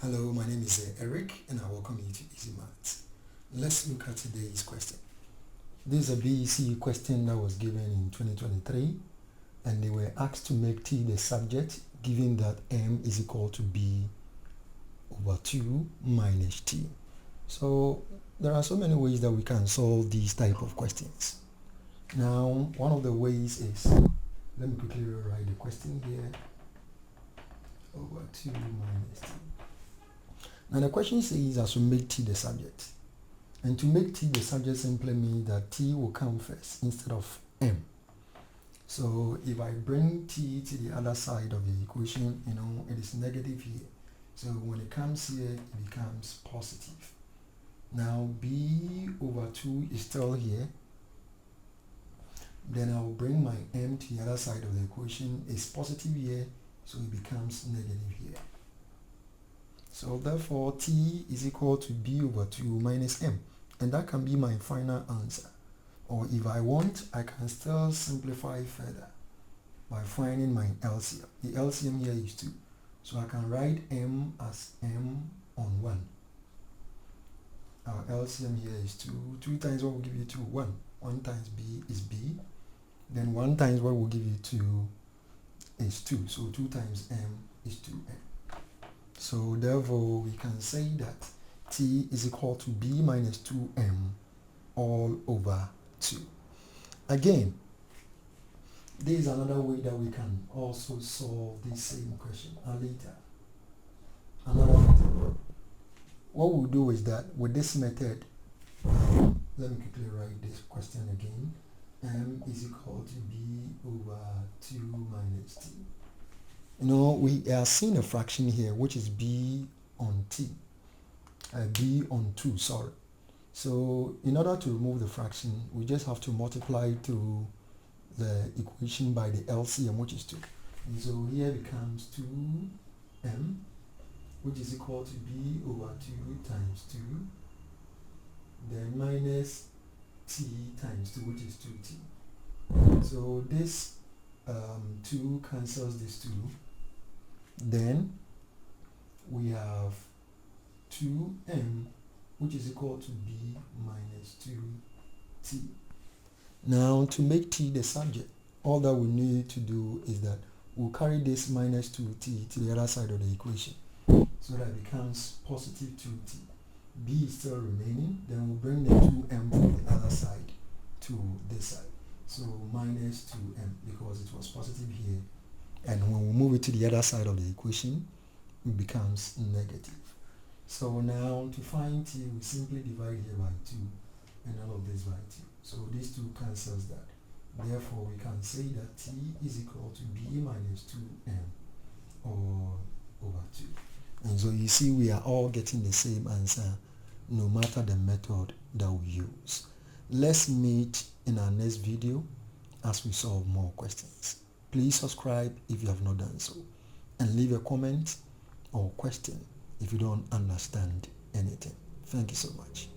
Hello, my name is Eric and I welcome you to Easy Maths. Let's look at today's question. This is a BECE question that was given in 2023 and they were asked to make T the subject given that M is equal to B over 2 minus T. So there are so many ways that we can solve these type of questions. Now one of the ways is, let me quickly rewrite the question here, over 2 minus T. Now the question says as to make T the subject. And to make T the subject simply means that T will come first instead of M. So if I bring T to the other side of the equation, it is negative here. So when it comes here, it becomes positive. Now B over 2 is still here. Then I'll bring my M to the other side of the equation. It's positive here, so it becomes negative here. So therefore T is equal to B over 2 minus M, and that can be my final answer. Or if I want, I can still simplify further by finding my LCM. The LCM here is 2, so I can write M as M on 1. Our LCM here is 2. 2 times what will give you 2? 1. 1 times B is B. Then 1 times what will give you 2 is 2. So 2 times M is 2M. So therefore we can say that T is equal to B minus 2M all over 2. Again, there is another way that we can also solve this same question later. Another method. What we'll do is that with this method, let me quickly write this question again. M is equal to B over 2 minus T. We are seeing a fraction here which is B on T, B on 2, sorry. So in order to remove the fraction, we just have to multiply to the equation by the LCM, which is 2. And so here becomes 2M, which is equal to B over 2 times 2, then minus T times 2, which is 2T. So this 2 cancels this 2. Then we have 2M, which is equal to B minus 2T. Now to make T the subject, all that we need to do is that we'll carry this minus 2T to the other side of the equation. So that it becomes positive 2T. B is still remaining, then we'll bring the 2M from the other side to this side. So minus 2M, because it was positive here. And when we move it to the other side of the equation, it becomes negative. So now to find T, we simply divide here by 2 and all of this by 2. So these 2 cancels that. Therefore, we can say that T is equal to B minus 2M all over 2. And so you see we are all getting the same answer no matter the method that we use. Let's meet in our next video as we solve more questions. Please subscribe if you have not done so, and leave a comment or question if you don't understand anything. Thank you so much.